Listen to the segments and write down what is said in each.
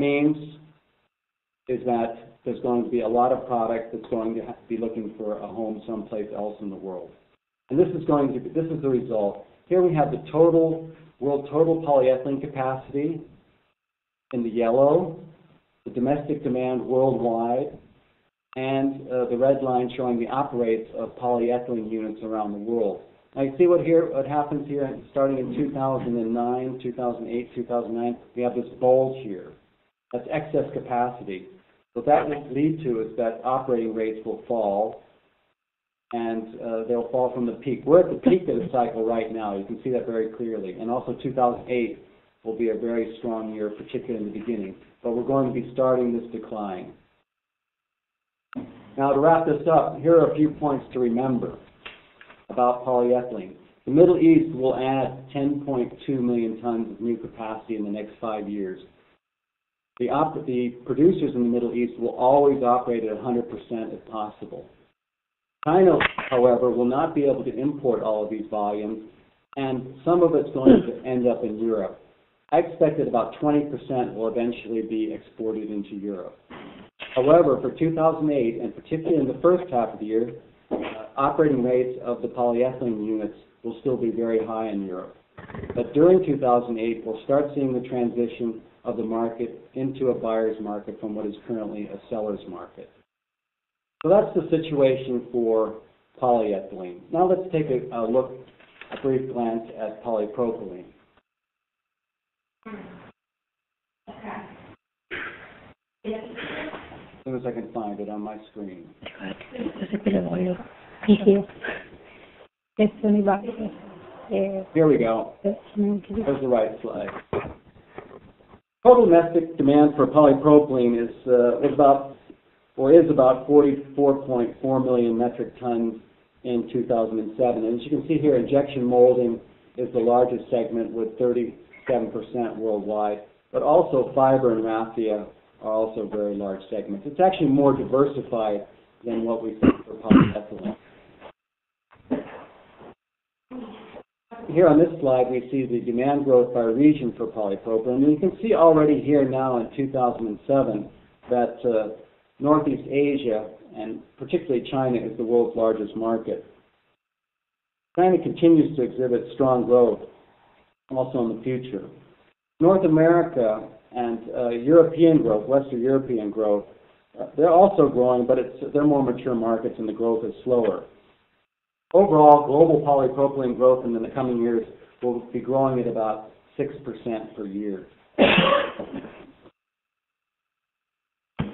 means is that there's going to be a lot of product that's going to have to be looking for a home someplace else in the world. And this is the result. Here we have the world total polyethylene capacity in the yellow, the domestic demand worldwide, and the red line showing the operates of polyethylene units around the world. Now you see what happens here, starting in 2009, 2008, 2009, we have this bulge here. That's excess capacity. What that will lead to is that operating rates will fall, and they'll fall from the peak. We're at the peak of the cycle right now. You can see that very clearly. And also 2008 will be a very strong year, particularly in the beginning. But we're going to be starting this decline. Now, to wrap this up, here are a few points to remember about polyethylene. The Middle East will add 10.2 million tons of new capacity in the next 5 years. The producers in the Middle East will always operate at 100% if possible. China, however, will not be able to import all of these volumes, and some of it's going to end up in Europe. I expect that about 20% will eventually be exported into Europe. However, for 2008, and particularly in the first half of the year, operating rates of the polyethylene units will still be very high in Europe. But during 2008, we'll start seeing the transition of the market into a buyer's market from what is currently a seller's market. So that's the situation for polyethylene. Now let's take a brief glance at polypropylene. As soon as I can find it on my screen. Here we go. There's the right slide. Total domestic demand for polypropylene is about 44.4 million metric tons in 2007. And as you can see here, injection molding is the largest segment with 37% worldwide. But also fiber and raffia are also very large segments. It's actually more diversified than what we see for polyethylene. Here on this slide, we see the demand growth by region for polypropylene. And you can see already here now in 2007 that Northeast Asia, and particularly China, is the world's largest market. China continues to exhibit strong growth also in the future. North America and European growth, Western European growth, they're also growing, but they're more mature markets and the growth is slower. Overall, global polypropylene growth in the coming years will be growing at about 6% per year.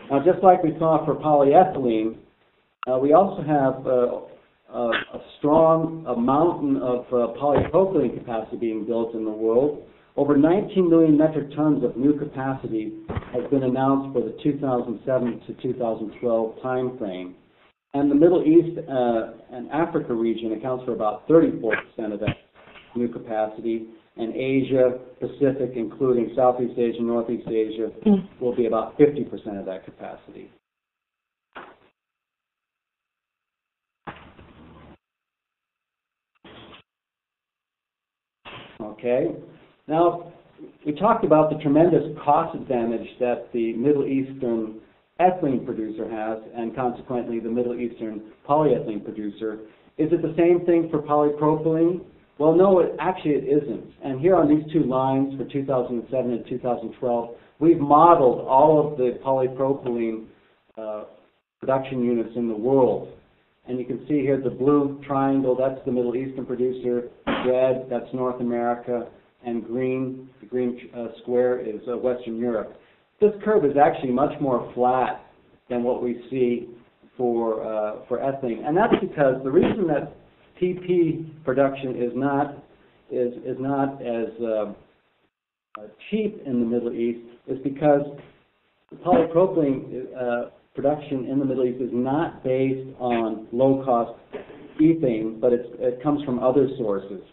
Now, just like we saw for polyethylene, we also have a mountain of polypropylene capacity being built in the world. Over 19 million metric tons of new capacity has been announced for the 2007 to 2012 time frame. And the Middle East and Africa region accounts for about 34% of that new capacity. And Asia, Pacific, including Southeast Asia, Northeast Asia, will be about 50% of that capacity. Okay. Now, we talked about the tremendous cost advantage that the Middle Eastern ethylene producer has, and consequently the Middle Eastern polyethylene producer. Is it the same thing for polypropylene? Well, no, actually it isn't. And here on these two lines for 2007 and 2012, we've modeled all of the polypropylene production units in the world. And you can see here the blue triangle, that's the Middle Eastern producer, red, that's North America, and green, the green square is Western Europe. This curve is actually much more flat than what we see for ethylene. And that's because the reason that PP production is not as cheap in the Middle East is because polypropylene production in the Middle East is not based on low-cost ethane, but it comes from other sources.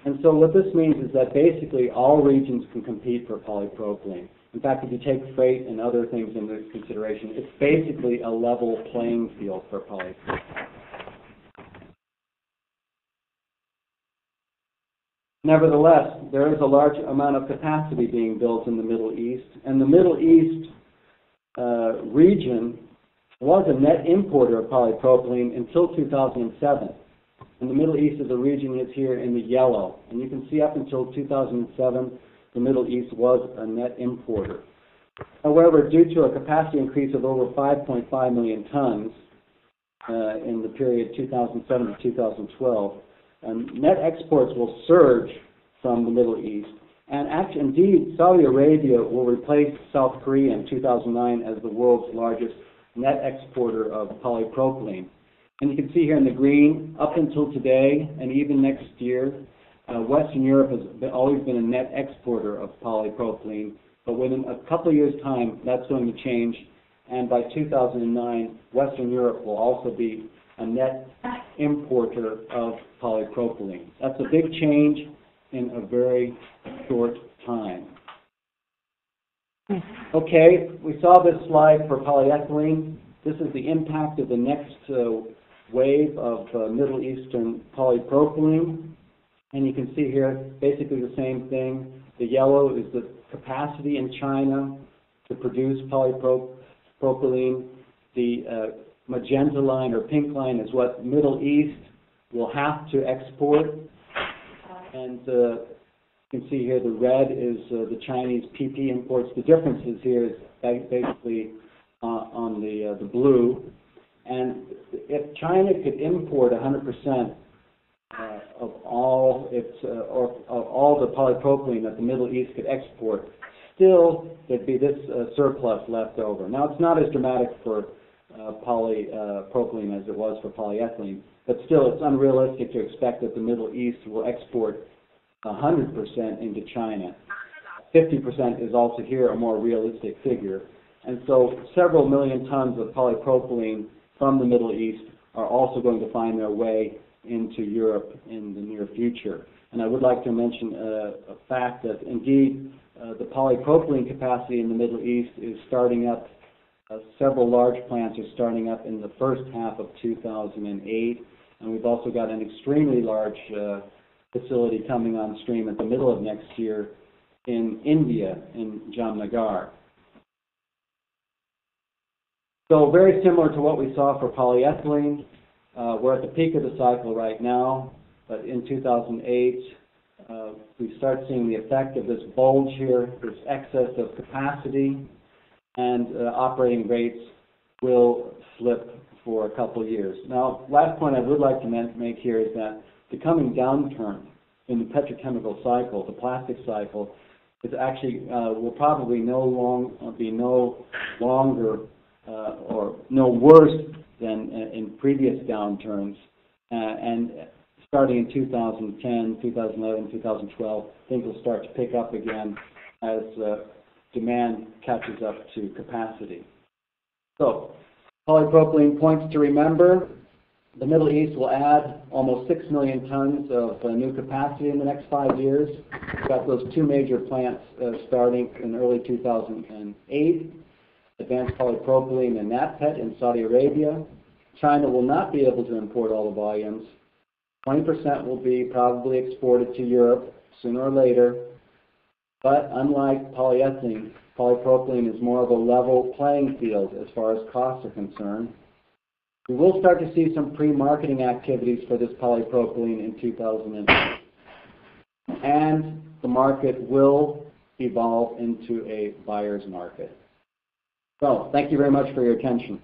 And so what this means is that basically all regions can compete for polypropylene. In fact, if you take freight and other things into consideration, it's basically a level playing field for polypropylene. Nevertheless, there is a large amount of capacity being built in the Middle East, and the Middle East region was a net importer of polypropylene until 2007. And the Middle East is a region that's here in the yellow. And you can see up until 2007, the Middle East was a net importer. However, due to a capacity increase of over 5.5 million tons in the period 2007 to 2012, net exports will surge from the Middle East. And actually, indeed, Saudi Arabia will replace South Korea in 2009 as the world's largest net exporter of polypropylene. And you can see here in the green, up until today and even next year, Western Europe has always been a net exporter of polypropylene. But within a couple of years' time, that's going to change. And by 2009, Western Europe will also be a net importer of polypropylene. That's a big change in a very short time. Okay, we saw this slide for polyethylene. This is the impact of the next wave of Middle Eastern polypropylene. And you can see here basically the same thing. The yellow is the capacity in China to produce polypropylene. The magenta line or pink line is what Middle East will have to export. And you can see here the red is the Chinese PP imports. The differences here is basically on the blue. And if China could import 100% of all its of all the polypropylene that the Middle East could export, still there'd be this surplus left over. Now it's not as dramatic for polypropylene as it was for polyethylene, but still it's unrealistic to expect that the Middle East will export 100% into China. 50% is also here a more realistic figure. And so several million tons of polypropylene from the Middle East are also going to find their way into Europe in the near future. And I would like to mention a fact that indeed the polypropylene capacity in the Middle East is starting up. Several large plants are starting up in the first half of 2008. And we've also got an extremely large facility coming on stream at the middle of next year in India, in Jamnagar. So very similar to what we saw for polyethylene. We're at the peak of the cycle right now, but in 2008, we start seeing the effect of this bulge here, this excess of capacity, and operating rates will slip for a couple of years. Now, last point I would like to make here is that the coming downturn in the petrochemical cycle, the plastic cycle, is actually will probably be no longer or no worse than in previous downturns. And starting in 2010, 2011, 2012, things will start to pick up again as demand catches up to capacity. So, polypropylene points to remember. The Middle East will add almost 6 million tons of new capacity in the next 5 years. We've got those two major plants starting in early 2008. Advanced polypropylene and NAPET in Saudi Arabia. China will not be able to import all the volumes. 20% will be probably exported to Europe sooner or later. But unlike polyethylene, polypropylene is more of a level playing field as far as costs are concerned. We will start to see some pre-marketing activities for this polypropylene in 2008. And the market will evolve into a buyer's market. So, thank you very much for your attention.